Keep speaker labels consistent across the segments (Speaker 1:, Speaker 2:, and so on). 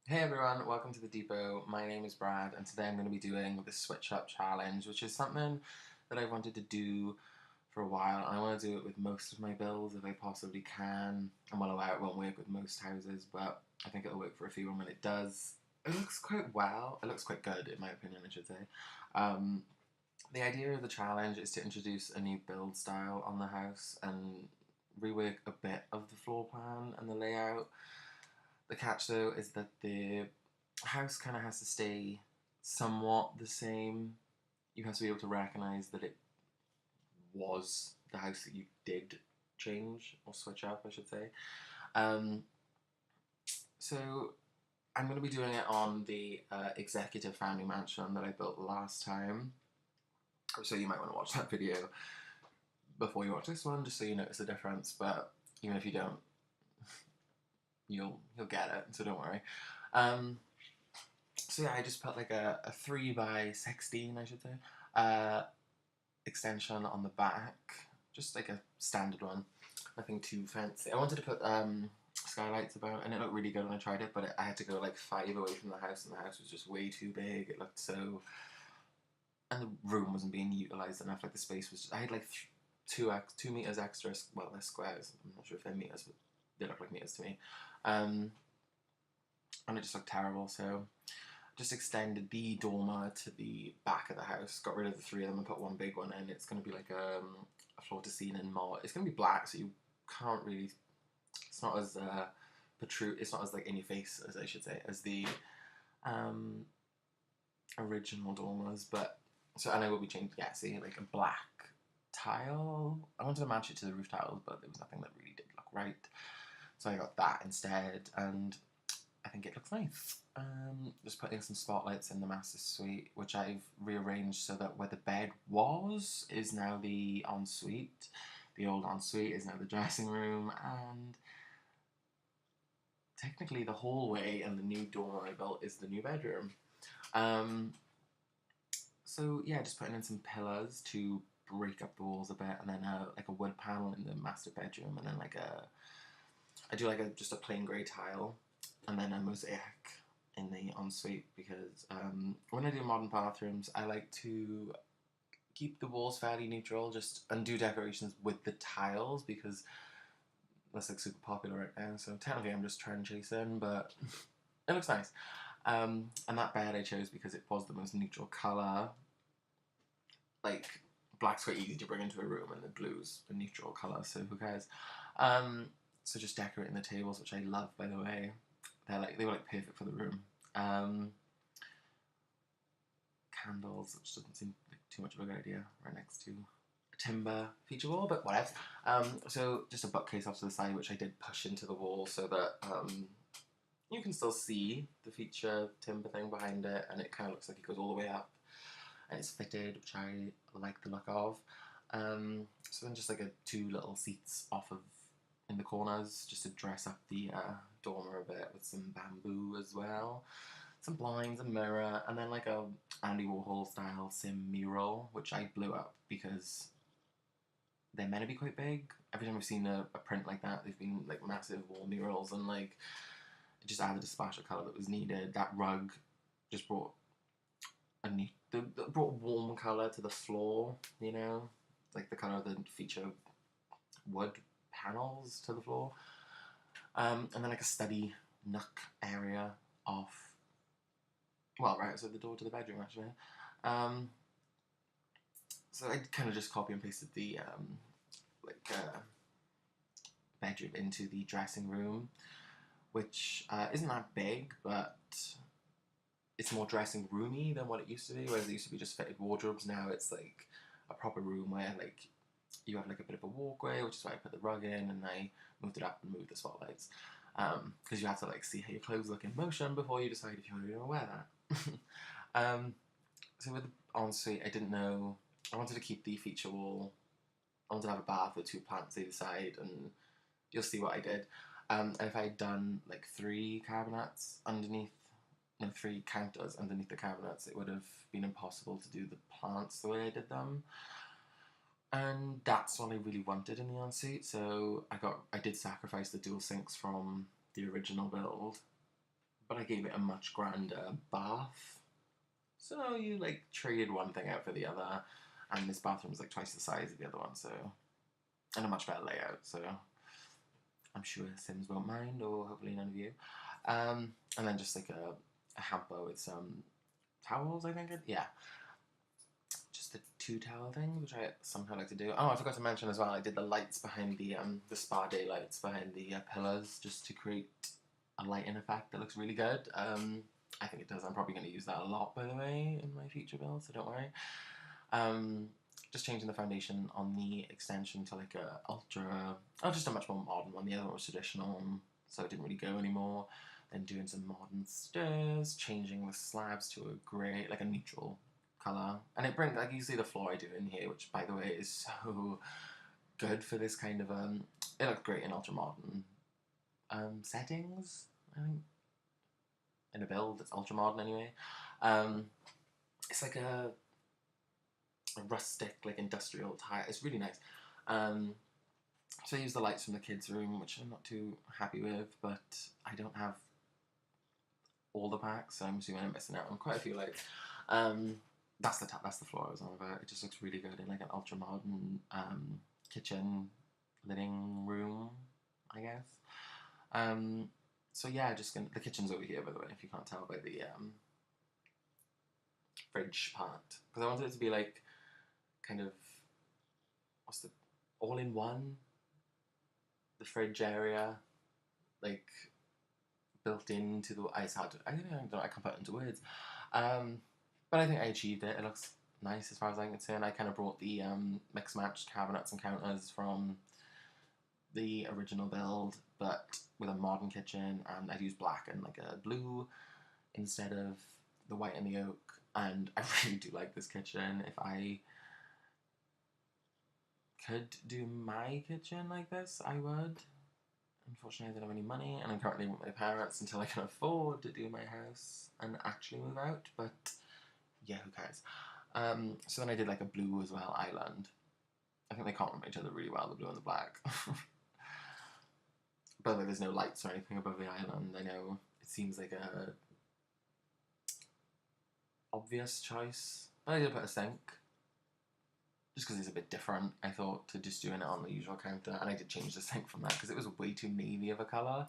Speaker 1: Hey everyone, welcome to the depot. My name is Brad, and today I'm going to be doing the SwitchUP challenge, which is something that I've wanted to do for a while. I want to do it with most of my builds if I possibly can. I'm well aware it won't work with most houses, but I think it'll work for a few, and when it does, it looks quite well. It looks quite good, in my opinion, I should say. Um, the idea of the challenge is to introduce a new build style on the house and rework a bit of the floor plan and the layout. The catch though is that the house kind of has to stay somewhat the same. You have to be able to recognize that it was the house that you did change or switch up, I should say. Um, so I'm going to be doing it on the executive family mansion that I built last time. So you might want to watch that video before you watch this one, just so you notice the difference. But even if you don't, you'll get it. So don't worry. Um, So yeah, I just put like a 3 by 16, I should say, uh, extension on the back, just like a standard one, nothing too fancy. I wanted to put skylights about, and it looked really good when I tried it, but I had to go like 5 away from the house, and the house was just way too big. It looked so, and the room wasn't being utilized enough. Like the space was, I had like 2 meters extra. Well, they're squares. I'm not sure if they're meters, but they look like meters to me. And it just looked terrible. So just extended the dormer to the back of the house, got rid of the 3 of them and put one big one in. It's going to be like a floor to ceiling mod. It's going to be black, so you can't really, it's not as it's not as like in your face, as I should say, as the um, original dormers. But, so, and I will be changing, yeah, see, like a black tile. I wanted to match it to the roof tiles, but there was nothing that really did look right. So I got that instead, and I think it looks nice. Just putting some spotlights in the master suite, which I've rearranged so that where the bed was is now the ensuite. The old ensuite is now the dressing room, and technically the hallway and the new dormer I built is the new bedroom. Um, so yeah, just putting in some pillars to break up the walls a bit, and then like a wood panel in the master bedroom, and then like I do like just a plain grey tile, and then a mosaic in the ensuite, because when I do modern bathrooms, I like to keep the walls fairly neutral, just and do decorations with the tiles, because that's like super popular right now. So technically, I'm just trend chasing, but it looks nice. And that bed I chose because it was the most neutral color. Like black's quite easy to bring into a room, and the blue's a neutral color, so who cares? So just decorating the tables, which I love, by the way. They were like perfect for the room. Um, Candles, which doesn't seem like too much of a good idea, right next to a timber feature wall, but whatever. So just a bookcase off to the side, which I did push into the wall so that you can still see the feature timber thing behind it, and it kind of looks like it goes all the way up, and it's fitted, which I like the look of. So then just like 2 little seats off of in the corners, just to dress up the dormer a bit with some bamboo as well, some blinds, a mirror, and then like a Andy Warhol style sim mural, which I blew up because they're meant to be quite big. Every time I've seen a print like that, they've been like massive wall murals, and like it just added a splash of colour that was needed. That rug just brought brought warm colour to the floor, you know, like the colour of the feature wood panels to the floor. And then like a study nook area off, well, right outside the door to the bedroom, actually. Um, so I kind of just copy and pasted the like bedroom into the dressing room, which isn't that big, but it's more dressing roomy than what it used to be. Whereas it used to be just fitted wardrobes, now it's like a proper room where like you have like a bit of a walkway, which is why I put the rug in, and I moved it up and moved the spotlights, because you have to like see how your clothes look in motion before you decide if you want to wear that. So with the ensuite, I didn't know. I wanted to keep the feature wall. I wanted to have a bath with 2 plants either side, and you'll see what I did. And if I had done like 3 cabinets underneath, no, 3 counters underneath the cabinets, it would have been impossible to do the plants the way I did them. And that's what I really wanted in the ensuite, so I did sacrifice the dual sinks from the original build, but I gave it a much grander bath. So you like traded one thing out for the other, and this bathroom's like twice the size of the other one, so, and a much better layout, so I'm sure Sims won't mind, or hopefully none of you. And then just like a hamper with some towels, I think. Yeah, just the 2 towel things, which I somehow like to do. Oh, I forgot to mention as well, I did the lights behind the spa day lights behind the pillars, just to create a lighting effect that looks really good. I think it does. I'm probably going to use that a lot, by the way, in my future build, so don't worry. Just changing the foundation on the extension to like a ultra, oh, just a much more modern one. The other one was traditional, so it didn't really go anymore. Then doing some modern stairs, changing the slabs to a grey, like a neutral colour. And it brings, like, you see the floor I do in here, which, by the way, is so good for this kind of, it looks great in ultra modern settings, I think. In a build that's ultra modern anyway. It's like a rustic, like industrial tile. It's really nice. So I use the lights from the kids' room, which I'm not too happy with, but I don't have all the packs, so I'm assuming I'm missing out on quite a few lights. That's the floor I was on about. It just looks really good in like an ultra modern kitchen living room, I guess. So yeah, the kitchen's over here, by the way, if you can't tell by the fridge part, because I wanted it to be like kind of, what's the, all in one, the fridge area, like built into the, it's hard to, I can't put it into words, but I think I achieved it. It looks nice as far as I'm concerned. I kind of brought the mix matched cabinets and counters from the original build, but with a modern kitchen, and I'd used black and like a blue instead of the white and the oak, and I really do like this kitchen. If I could do my kitchen like this, I would. Unfortunately, I don't have any money, and I'm currently with my parents until I can afford to do my house and actually move out, but yeah, who cares? So then I did like a blue as well, island. I think they complement each other really well, the blue and the black. But there's no lights or anything above the island. I know it seems like a obvious choice, but I did put a sink just because it's a bit different. I thought to just doing it on the usual counter, and I did change the sink from that because it was way too navy of a colour,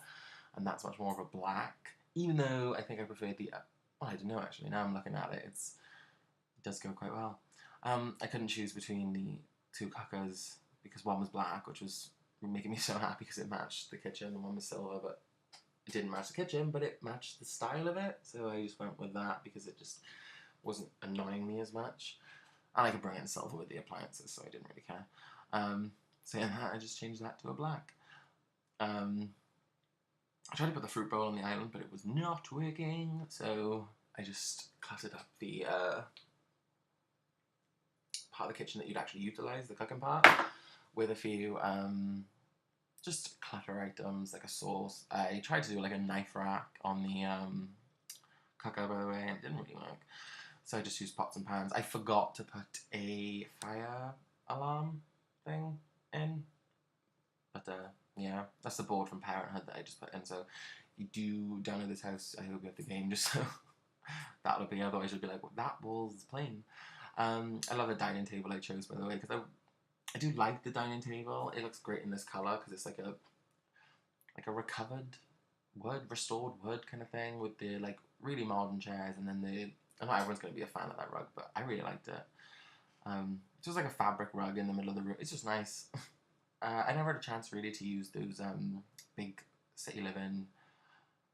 Speaker 1: and that's much more of a black. Even though I think I preferred the, well, I don't know actually. Now I'm looking at it, it does go quite well. I couldn't choose between the 2 cookers because one was black, which was making me so happy because it matched the kitchen, and one was silver, but it didn't match the kitchen, but it matched the style of it, so I just went with that because it just wasn't annoying me as much. And I could bring in silver with the appliances, so I didn't really care. So yeah, I just changed that to a black. I tried to put the fruit bowl on the island, but it was not working, so I just cluttered up the part of the kitchen that you'd actually utilise, the cooking part, with a few just clutter items, like a sauce. I tried to do like a knife rack on the cooker, by the way, and it didn't really work. So I just used pots and pans. I forgot to put a fire alarm thing in. But yeah, that's the board from Parenthood that I just put in. So if you do download this house, I hope you have the game just so that'll be, otherwise you'll be like, well, that wall's plain. I love the dining table I chose, by the way, because I do like the dining table. It looks great in this colour because it's like a recovered wood, restored wood kind of thing with the like really modern chairs, and then not everyone's going to be a fan of that rug, but I really liked it. It's just like a fabric rug in the middle of the room. It's just nice. I never had a chance really to use those big city living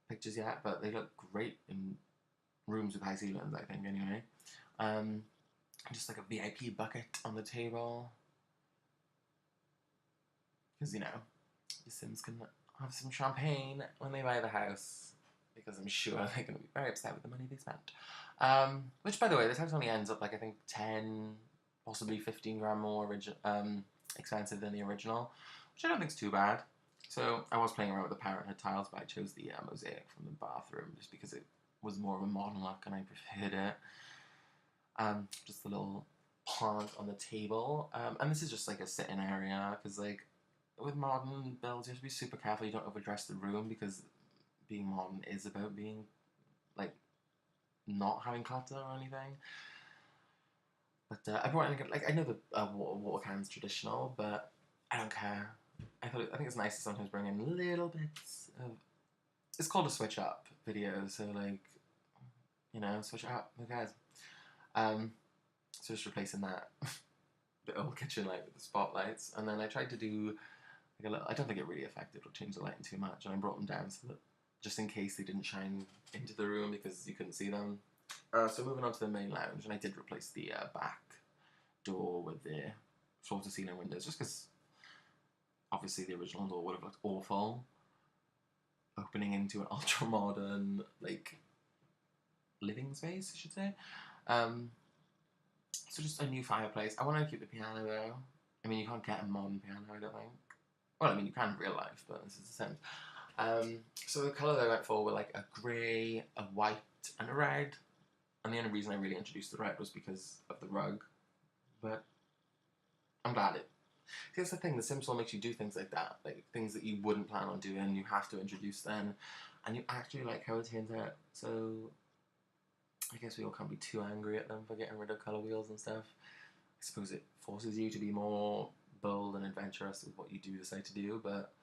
Speaker 1: pictures yet, but they look great in rooms with high ceilings, I think, anyway. Just like a VIP bucket on the table. Because, you know, the Sims can have some champagne when they buy the house, because I'm sure they're going to be very upset with the money they spent. Which, by the way, this house only ends up like, I think, 10, possibly 15 grand more expensive than the original, which I don't think is too bad. So I was playing around with the Parenthood tiles, but I chose the mosaic from the bathroom just because it was more of a modern look and I preferred it. Just the little pond on the table. And this is just like a sitting area, because like with modern builds you have to be super careful you don't overdress the room, because being modern is about being, like, not having clutter or anything. But I brought in, like, I know the water can's traditional, but I don't care. I think it's nice to sometimes bring in little bits of. It's called a switch up video, so like, switch it up. Who cares? So just replacing that the old kitchen light with the spotlights, and then I tried to do like a little. I don't think it really affected or changed the lighting too much, and I brought them down so that just in case they didn't shine into the room because you couldn't see them. So moving on to the main lounge, and I did replace the back door with the floor-to-ceiling windows, just because obviously the original door would have looked awful, opening into an ultra-modern, like, living space, I should say. So just a new fireplace. I wanted to keep the piano though. I mean, you can't get a modern piano, I don't think. Well, I mean, you can in real life, but this is The Sims. So the colour that I went for were like a grey, a white, and a red. And the only reason I really introduced the red was because of the rug. But I'm glad it. See, that's the thing, The Sims makes you do things like that. Like, things that you wouldn't plan on doing, you have to introduce then. And you actually like how it turns out. So I guess we all can't be too angry at them for getting rid of colour wheels and stuff. I suppose it forces you to be more bold and adventurous with what you do decide to do, but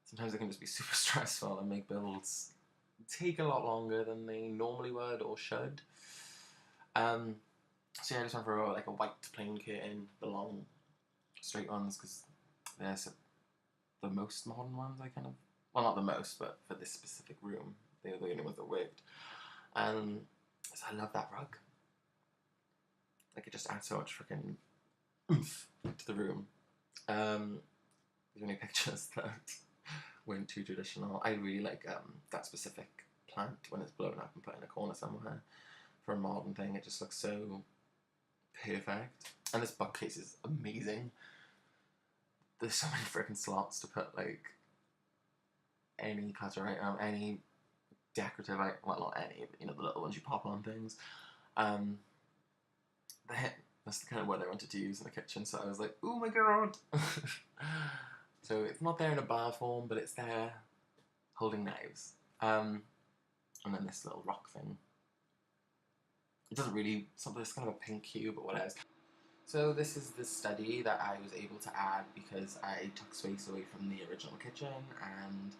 Speaker 1: sometimes it can just be super stressful and make builds take a lot longer than they normally would or should. So yeah, I just went for like a white plain curtain, the long straight ones, because they're the most modern ones. I kind of, well, not the most, but for this specific room, they're the only ones that worked. So I love that rug. Like, it just adds so much freaking oomph to the room. There's only pictures that weren't too traditional. I really like that specific plant when it's blown up and put in a corner somewhere. For a modern thing, it just looks so perfect. And this bookcase is amazing. There's so many freaking slots to put like any clutter item, any decorative item, well, not any, but the little ones you pop on things. That's the kind of word I wanted to use in the kitchen, so I was like, oh my god! So it's not there in a bar form, but it's there holding knives. And then this little rock thing. It doesn't really, it's kind of a pink hue, but what else? So this is the study that I was able to add because I took space away from the original kitchen, and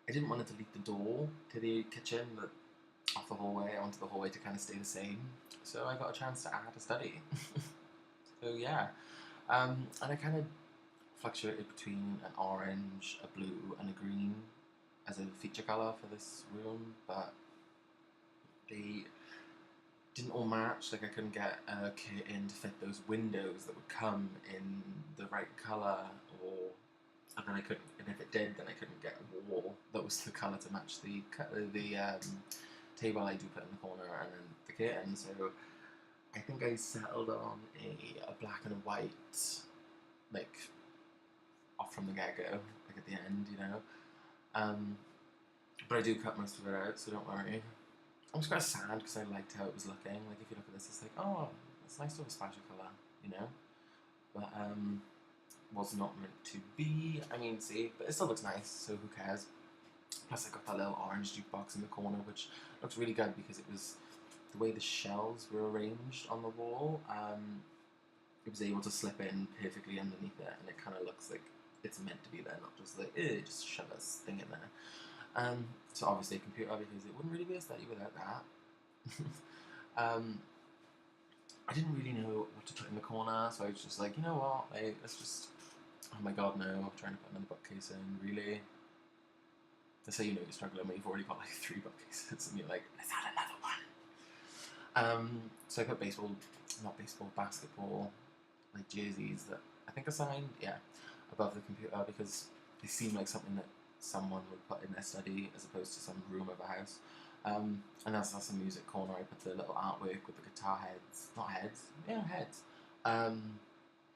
Speaker 1: I didn't want to delete the door to the kitchen, but off the hallway. I wanted the hallway to kind of stay the same. So I got a chance to add a study. So yeah. And I kind of fluctuated between an orange, a blue, and a green as a feature colour for this room, but they didn't all match. Like, I couldn't get a curtain to fit those windows that would come in the right colour, and then I couldn't, and if it did, then I couldn't get a wall that was the colour to match the table I do put in the corner and then the curtain. So I think I settled on a black and a white, like, off from the get-go, like at the end, but I do cut most of it out, so don't worry. I'm just kind of sad because I liked how it was looking. Like, if you look at this, it's like, oh, it's nice to have a splash of colour, but was not meant to be. I mean, see, but it still looks nice, so who cares? Plus I got that little orange jukebox in the corner, which looks really good because it was the way the shelves were arranged on the wall. It was able to slip in perfectly underneath it, and it kind of looks like it's meant to be there, not just like, just shove this thing in there. So obviously a computer, because it wouldn't really be a study without that. I didn't really know what to put in the corner, so I was just like, you know what, like, let's just, oh my god, no, I'm trying to put another bookcase in, really? That's how you know you're struggling when you've already got like 3 bookcases, and you're like, let's add another one. So I put basketball, like jerseys that I think are signed, yeah, above the computer, because they seem like something that someone would put in their study as opposed to some room of a house. And that's a music corner. I put the little artwork with the guitar heads,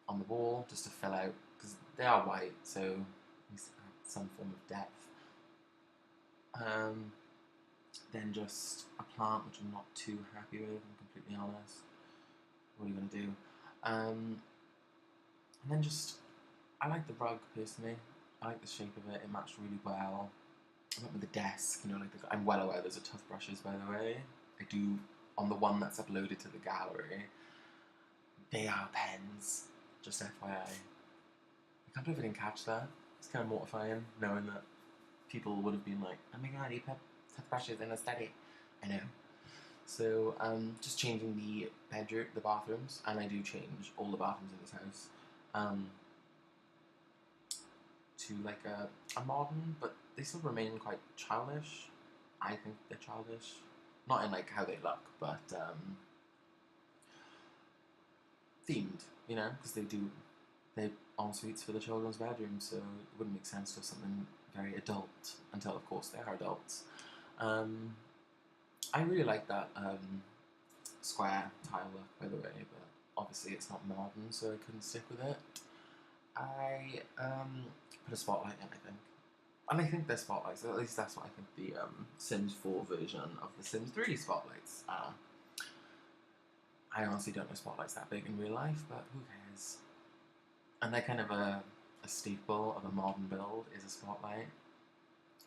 Speaker 1: on the wall just to fill out, because they are white, so at least add some form of depth. Then just a plant which I'm not too happy with, I'm completely honest. What are you going to do? And then just, I like the rug personally. I like the shape of it. It matched really well. I went with the desk, you know, like I'm well aware there's a toothbrushes, by the way. I do, on the one that's uploaded to the gallery, they are pens, just FYI. I can't believe I didn't catch that. It's kind of mortifying, knowing that people would have been like, oh my god, you put toothbrushes in a study. I know. So, just changing the bathrooms, and I do change all the bathrooms in this house, to like a modern, but they still remain quite childish. I think they're childish. Not in like how they look, but themed, you know, because they're en-suites for the children's bedroom, so it wouldn't make sense to have something very adult, until of course they are adults. I really like that square tile look, by the way, but obviously it's not modern, so I couldn't stick with it. I put a spotlight in, I think. And I think they're spotlights, at least that's what I think the Sims 4 version of the Sims 3 spotlights are. I honestly don't know spotlights that big in real life, but who cares? And they're kind of a staple of a modern build, is a spotlight.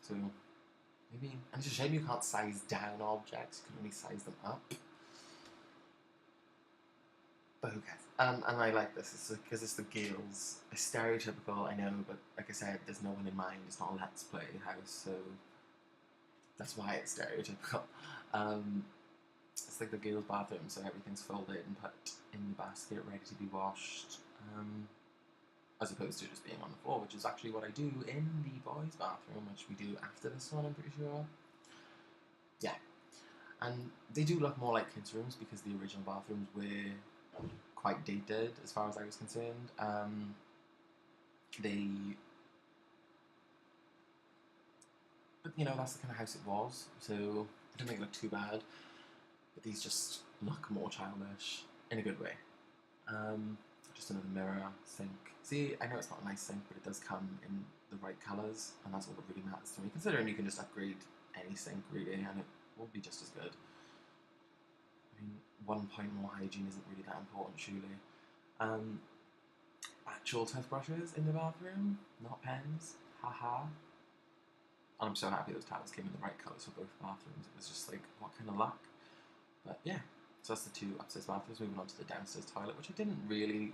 Speaker 1: So maybe, and it's a shame you can't size down objects, you can only size them up. But who cares? And I like this, because it's the girls. It's stereotypical, I know, but like I said, there's no one in mind. It's not a Let's Play house, so that's why it's stereotypical. It's like the girls' bathroom, so everything's folded and put in the basket, ready to be washed, as opposed to just being on the floor, which is actually what I do in the boys' bathroom, which we do after this one, I'm pretty sure. Yeah. And they do look more like kids' rooms, because the original bathrooms were quite dated as far as I was concerned. But you know, that's the kind of house it was, so I don't think it looked too bad. But these just look more childish, in a good way. Just another mirror, sink. See, I know it's not a nice sink, but it does come in the right colours, and that's all that really matters to me, considering you can just upgrade any sink, really, and it will be just as good. I mean, 1 point more hygiene isn't really that important, surely. Actual toothbrushes in the bathroom, not pens. Haha. And I'm so happy those towels came in the right colours for both bathrooms. It was just like, what kind of luck? But yeah, so that's the two upstairs bathrooms. Moving on to the downstairs toilet, which I didn't really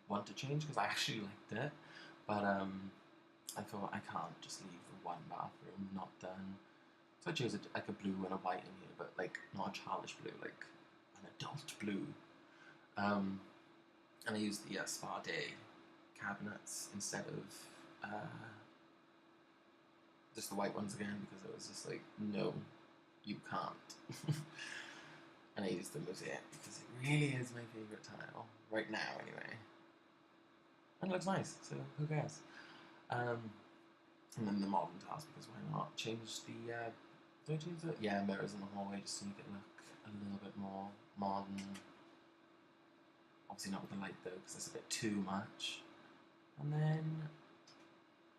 Speaker 1: want to change because I actually liked it. But I thought I can't just leave the one bathroom not done. So I chose like a blue and a white in here, but like not a childish blue, like an adult blue. And I used the Spa Day cabinets instead of just the white ones again, because it was just like, no, you can't. And I used the mosaic because it really is my favourite tile, right now anyway. And it looks nice, so who cares? And then the modern tiles, because why not? Change the, do I change it? Yeah, mirrors in the hallway, just to make it look a little bit more modern. Obviously not with the light though, because it's a bit too much. And then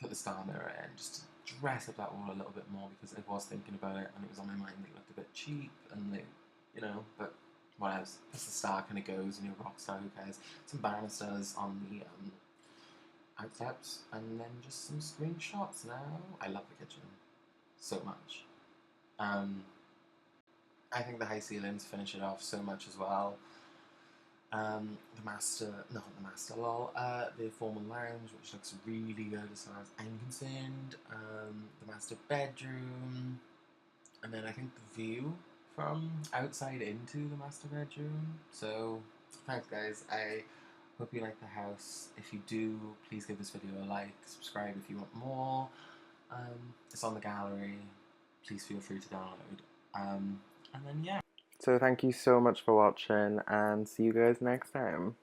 Speaker 1: put the star mirror in, just to dress up that wall a little bit more, because I was thinking about it and it was on my mind that it looked a bit cheap and like, you know, but what else? Plus the star kind of goes, and you're a rock star, who cares? Some banisters on the outlets, and then just some screenshots now. I love the kitchen so much. I think the high ceilings finish it off so much as well. The formal lounge, which looks really good as far as I'm concerned. The master bedroom, and then I think the view from outside into the master bedroom. So, thanks guys, I hope you like the house. If you do, please give this video a like, subscribe if you want more. It's on the gallery, please feel free to download. And then yeah. So thank you so much for watching, and see you guys next time.